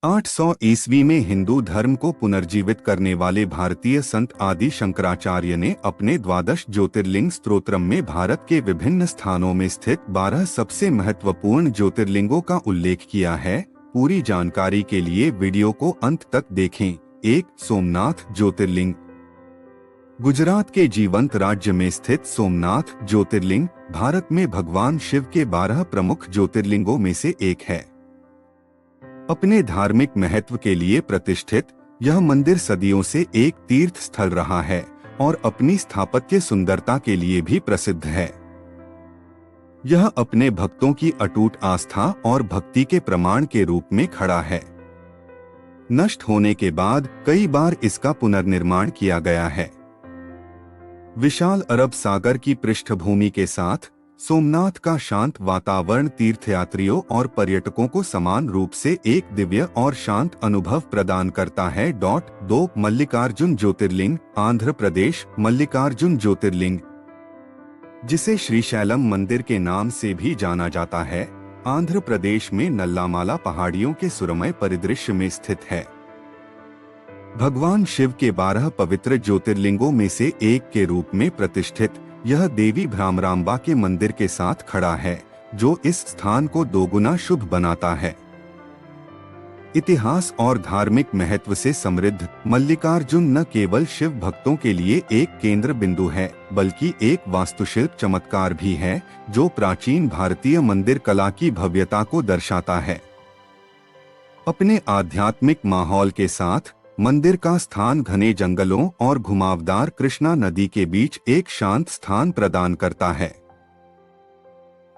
800 ईस्वी में हिंदू धर्म को पुनर्जीवित करने वाले भारतीय संत आदि शंकराचार्य ने अपने द्वादश ज्योतिर्लिंग स्तोत्रम में भारत के विभिन्न स्थानों में स्थित 12 सबसे महत्वपूर्ण ज्योतिर्लिंगों का उल्लेख किया है। पूरी जानकारी के लिए वीडियो को अंत तक देखें। 1. सोमनाथ ज्योतिर्लिंग। गुजरात के जीवंत राज्य में स्थित सोमनाथ ज्योतिर्लिंग भारत में भगवान शिव के 12 प्रमुख ज्योतिर्लिंगों में से एक है। अपने धार्मिक महत्व के लिए प्रतिष्ठित यह मंदिर सदियों से एक तीर्थ स्थल रहा है और अपनी स्थापत्य सुंदरता के लिए भी प्रसिद्ध है। यह अपने भक्तों की अटूट आस्था और भक्ति के प्रमाण के रूप में खड़ा है। नष्ट होने के बाद कई बार इसका पुनर्निर्माण किया गया है। विशाल अरब सागर की पृष्ठभूमि के साथ सोमनाथ का शांत वातावरण तीर्थयात्रियों और पर्यटकों को समान रूप से एक दिव्य और शांत अनुभव प्रदान करता है। 2. मल्लिकार्जुन ज्योतिर्लिंग। आंध्र प्रदेश। मल्लिकार्जुन ज्योतिर्लिंग, जिसे श्रीशैलम मंदिर के नाम से भी जाना जाता है, आंध्र प्रदेश में नल्लामाला पहाड़ियों के सुरमय परिदृश्य में स्थित है। भगवान शिव के 12 पवित्र ज्योतिर्लिंगों में से एक के रूप में प्रतिष्ठित यह देवी भ्रामरांबा के मंदिर के साथ खड़ा है, जो इस स्थान को दोगुना शुभ बनाता है। इतिहास और धार्मिक महत्व से समृद्ध मल्लिकार्जुन न केवल शिव भक्तों के लिए एक केंद्र बिंदु है, बल्कि एक वास्तुशिल्प चमत्कार भी है, जो प्राचीन भारतीय मंदिर कला की भव्यता को दर्शाता है। अपने आध्यात्मिक माहौल के साथ मंदिर का स्थान घने जंगलों और घुमावदार कृष्णा नदी के बीच एक शांत स्थान प्रदान करता है।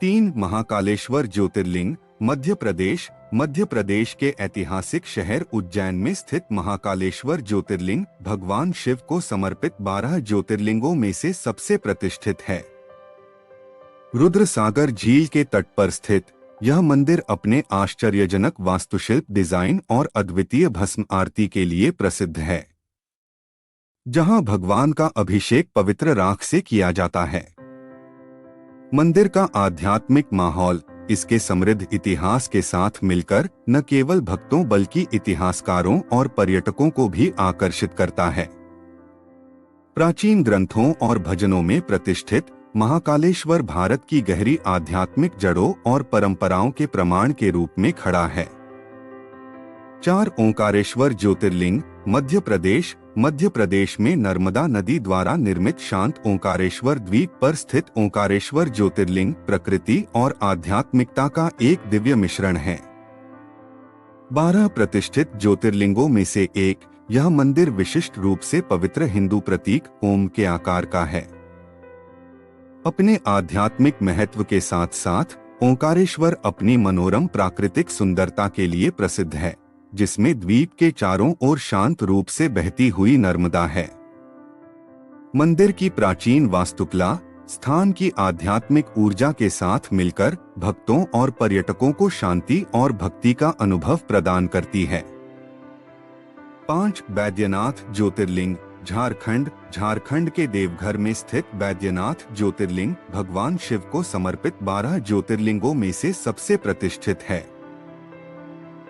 3. महाकालेश्वर ज्योतिर्लिंग। मध्य प्रदेश। मध्य प्रदेश के ऐतिहासिक शहर उज्जैन में स्थित महाकालेश्वर ज्योतिर्लिंग भगवान शिव को समर्पित 12 ज्योतिर्लिंगों में से सबसे प्रतिष्ठित है। रुद्र सागर झील के तट पर स्थित यह मंदिर अपने आश्चर्यजनक वास्तुशिल्प डिजाइन और अद्वितीय भस्म आरती के लिए प्रसिद्ध है, जहां भगवान का अभिषेक पवित्र राख से किया जाता है। मंदिर का आध्यात्मिक माहौल इसके समृद्ध इतिहास के साथ मिलकर न केवल भक्तों बल्कि इतिहासकारों और पर्यटकों को भी आकर्षित करता है। प्राचीन ग्रंथों और भजनों में प्रतिष्ठित महाकालेश्वर भारत की गहरी आध्यात्मिक जड़ों और परंपराओं के प्रमाण के रूप में खड़ा है। 4. ओंकारेश्वर ज्योतिर्लिंग। मध्य प्रदेश। मध्य प्रदेश में नर्मदा नदी द्वारा निर्मित शांत ओंकारेश्वर द्वीप पर स्थित ओंकारेश्वर ज्योतिर्लिंग प्रकृति और आध्यात्मिकता का एक दिव्य मिश्रण है। 12 प्रतिष्ठित ज्योतिर्लिंगों में से एक यह मंदिर विशिष्ट रूप से पवित्र हिंदू प्रतीक ओम के आकार का है। अपने आध्यात्मिक महत्व के साथ साथ ओंकारेश्वर अपनी मनोरम प्राकृतिक सुंदरता के लिए प्रसिद्ध है, जिसमें द्वीप के चारों ओर शांत रूप से बहती हुई नर्मदा है। मंदिर की प्राचीन वास्तुकला स्थान की आध्यात्मिक ऊर्जा के साथ मिलकर भक्तों और पर्यटकों को शांति और भक्ति का अनुभव प्रदान करती है। 5. बैद्यनाथ ज्योतिर्लिंग। झारखंड। झारखंड के देवघर में स्थित बैद्यनाथ ज्योतिर्लिंग भगवान शिव को समर्पित 12 ज्योतिर्लिंगों में से सबसे प्रतिष्ठित है।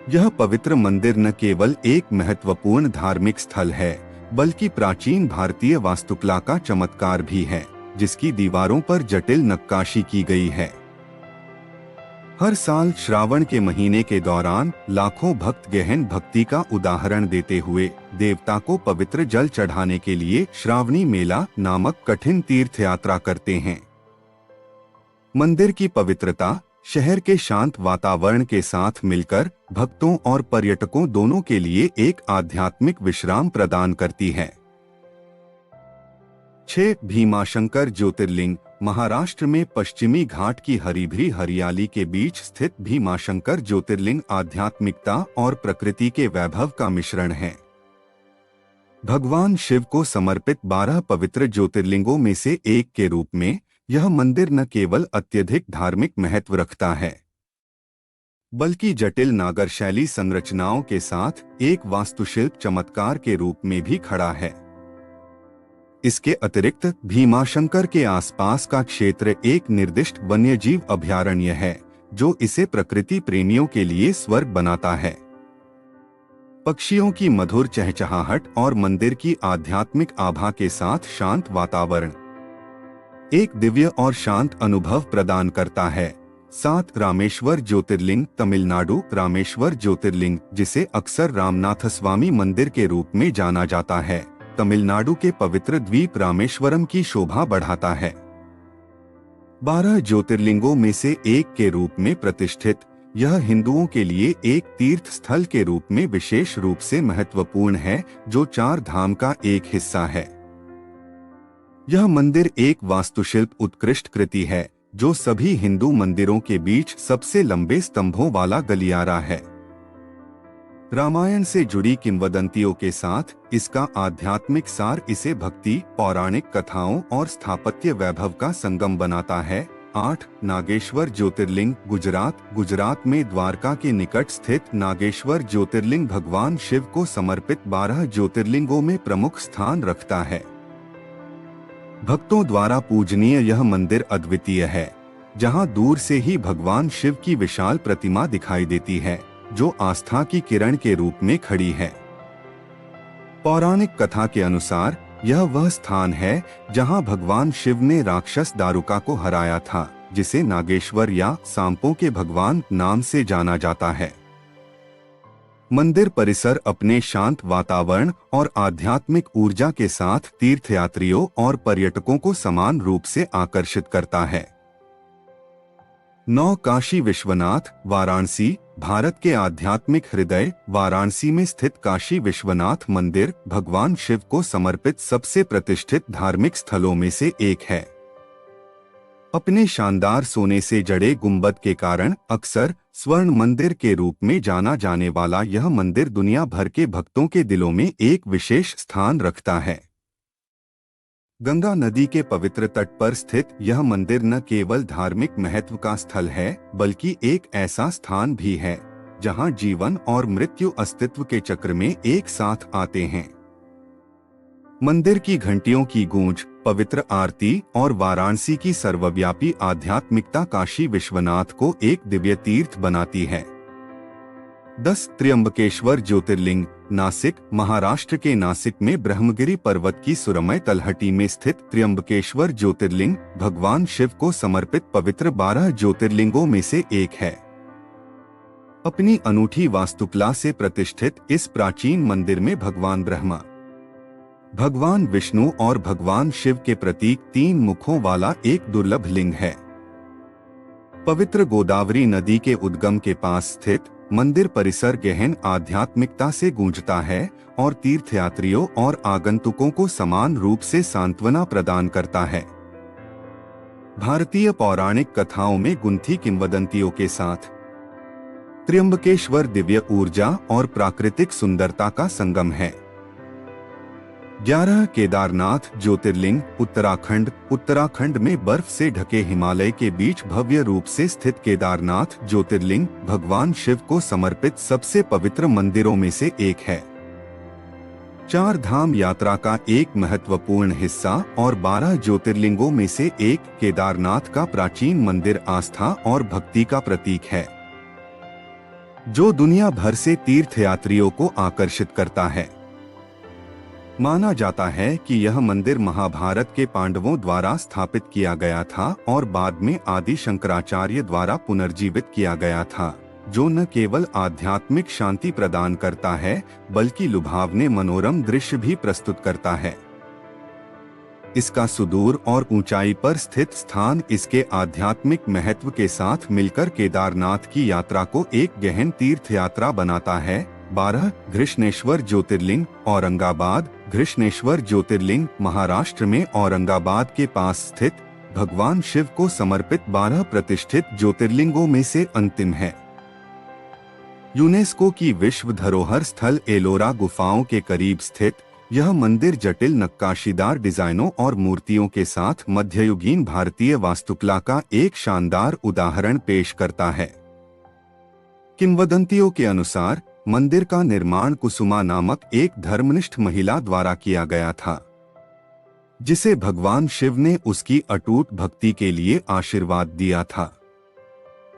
यह पवित्र मंदिर न केवल एक महत्वपूर्ण धार्मिक स्थल है, बल्कि प्राचीन भारतीय वास्तुकला का चमत्कार भी है, जिसकी दीवारों पर जटिल नक्काशी की गई है। हर साल श्रावण के महीने के दौरान लाखों भक्त गहन भक्ति का उदाहरण देते हुए देवता को पवित्र जल चढ़ाने के लिए श्रावणी मेला नामक कठिन तीर्थ यात्रा करते हैं। मंदिर की पवित्रता शहर के शांत वातावरण के साथ मिलकर भक्तों और पर्यटकों दोनों के लिए एक आध्यात्मिक विश्राम प्रदान करती है। 6. भीमाशंकर ज्योतिर्लिंग। महाराष्ट्र में पश्चिमी घाट की हरी भरी हरियाली के बीच स्थित भीमाशंकर ज्योतिर्लिंग आध्यात्मिकता और प्रकृति के वैभव का मिश्रण है। भगवान शिव को समर्पित 12 पवित्र ज्योतिर्लिंगों में से एक के रूप में यह मंदिर न केवल अत्यधिक धार्मिक महत्व रखता है, बल्कि जटिल नागर शैली संरचनाओं के साथ एक वास्तुशिल्प चमत्कार के रूप में भी खड़ा है। इसके अतिरिक्त भीमाशंकर के आसपास का क्षेत्र एक निर्दिष्ट वन्यजीव अभयारण्य है, जो इसे प्रकृति प्रेमियों के लिए स्वर्ग बनाता है। पक्षियों की मधुर चहचहाहट और मंदिर की आध्यात्मिक आभा के साथ शांत वातावरण एक दिव्य और शांत अनुभव प्रदान करता है। 7 रामेश्वर ज्योतिर्लिंग तमिलनाडु। रामेश्वर ज्योतिर्लिंग, जिसे अक्सर रामनाथस्वामी मंदिर के रूप में जाना जाता है, तमिलनाडु के पवित्र द्वीप रामेश्वरम की शोभा बढ़ाता है। 12 ज्योतिर्लिंगों में से एक के रूप में प्रतिष्ठित, यह हिंदुओं के लिए एक तीर्थ स्थल के रूप में विशेष रूप से महत्वपूर्ण है, जो 4 धाम का एक हिस्सा है। यह मंदिर एक वास्तुशिल्प उत्कृष्ट कृति है, जो सभी हिंदू मंदिरों के बीच सबसे लंबे स्तंभों वाला गलियारा है। रामायण से जुड़ी किंवदंतियों के साथ इसका आध्यात्मिक सार इसे भक्ति, पौराणिक कथाओं और स्थापत्य वैभव का संगम बनाता है। 8 नागेश्वर ज्योतिर्लिंग गुजरात में द्वारका के निकट स्थित नागेश्वर ज्योतिर्लिंग भगवान शिव को समर्पित 12 ज्योतिर्लिंगों में प्रमुख स्थान रखता है। भक्तों द्वारा पूजनीय यह मंदिर अद्वितीय है, जहां दूर से ही भगवान शिव की विशाल प्रतिमा दिखाई देती है, जो आस्था की किरण के रूप में खड़ी है। पौराणिक कथा के अनुसार यह वह स्थान है जहां भगवान शिव ने राक्षस दारुका को हराया था, जिसे नागेश्वर या सांपों के भगवान नाम से जाना जाता है। मंदिर परिसर अपने शांत वातावरण और आध्यात्मिक ऊर्जा के साथ तीर्थयात्रियों और पर्यटकों को समान रूप से आकर्षित करता है। 9 काशी विश्वनाथ वाराणसी। भारत के आध्यात्मिक हृदय वाराणसी में स्थित काशी विश्वनाथ मंदिर भगवान शिव को समर्पित सबसे प्रतिष्ठित धार्मिक स्थलों में से एक है। अपने शानदार सोने से जड़े गुंबद के कारण अक्सर स्वर्ण मंदिर के रूप में जाना जाने वाला यह मंदिर दुनिया भर के भक्तों के दिलों में एक विशेष स्थान रखता है। गंगा नदी के पवित्र तट पर स्थित यह मंदिर न केवल धार्मिक महत्व का स्थल है, बल्कि एक ऐसा स्थान भी है जहां जीवन और मृत्यु अस्तित्व के चक्र में एक साथ आते हैं। मंदिर की घंटियों की गूंज, पवित्र आरती और वाराणसी की सर्वव्यापी आध्यात्मिकता काशी विश्वनाथ को एक दिव्य तीर्थ बनाती है। 10 त्र्यंबकेश्वर ज्योतिर्लिंग नासिक। महाराष्ट्र के नासिक में ब्रह्मगिरी पर्वत की सुरमय तलहटी में स्थित त्र्यंबकेश्वर ज्योतिर्लिंग भगवान शिव को समर्पित पवित्र 12 ज्योतिर्लिंगों में से एक है। अपनी अनूठी वास्तुकला से प्रतिष्ठित इस प्राचीन मंदिर में भगवान ब्रह्मा, भगवान विष्णु और भगवान शिव के प्रतीक 3 मुखों वाला एक दुर्लभ लिंग है। पवित्र गोदावरी नदी के उद्गम के पास स्थित मंदिर परिसर गहन आध्यात्मिकता से गूंजता है और तीर्थयात्रियों और आगंतुकों को समान रूप से सांत्वना प्रदान करता है। भारतीय पौराणिक कथाओं में गुंथी किंवदंतियों के साथ त्र्यंबकेश्वर दिव्य ऊर्जा और प्राकृतिक सुंदरता का संगम है। 11 केदारनाथ ज्योतिर्लिंग उत्तराखंड में बर्फ से ढके हिमालय के बीच भव्य रूप से स्थित केदारनाथ ज्योतिर्लिंग भगवान शिव को समर्पित सबसे पवित्र मंदिरों में से एक है। 4 धाम यात्रा का एक महत्वपूर्ण हिस्सा और 12 ज्योतिर्लिंगों में से एक केदारनाथ का प्राचीन मंदिर आस्था और भक्ति का प्रतीक है, जो दुनिया भर से तीर्थयात्रियों को आकर्षित करता है। माना जाता है कि यह मंदिर महाभारत के पांडवों द्वारा स्थापित किया गया था और बाद में आदि शंकराचार्य द्वारा पुनर्जीवित किया गया था, जो न केवल आध्यात्मिक शांति प्रदान करता है, बल्कि लुभावने मनोरम दृश्य भी प्रस्तुत करता है। इसका सुदूर और ऊंचाई पर स्थित स्थान इसके आध्यात्मिक महत्व के साथ मिलकर केदारनाथ की यात्रा को एक गहन तीर्थ यात्रा बनाता है। 12 घृष्णेश्वर ज्योतिर्लिंग औरंगाबाद। घृष्णेश्वर ज्योतिर्लिंग महाराष्ट्र में औरंगाबाद के पास स्थित भगवान शिव को समर्पित 12 प्रतिष्ठित ज्योतिर्लिंगों में से अंतिम है। यूनेस्को की विश्व धरोहर स्थल एलोरा गुफाओं के करीब स्थित यह मंदिर जटिल नक्काशीदार डिजाइनों और मूर्तियों के साथ मध्ययुगीन भारतीय वास्तुकला का एक शानदार उदाहरण पेश करता है। किंवदंतियों के अनुसार मंदिर का निर्माण कुसुमा नामक एक धर्मनिष्ठ महिला द्वारा किया गया था, जिसे भगवान शिव ने उसकी अटूट भक्ति के लिए आशीर्वाद दिया था।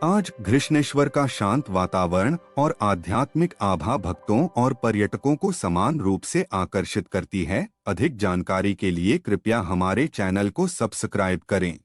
आज घृष्णेश्वर का शांत वातावरण और आध्यात्मिक आभा भक्तों और पर्यटकों को समान रूप से आकर्षित करती है। अधिक जानकारी के लिए कृपया हमारे चैनल को सब्सक्राइब करें।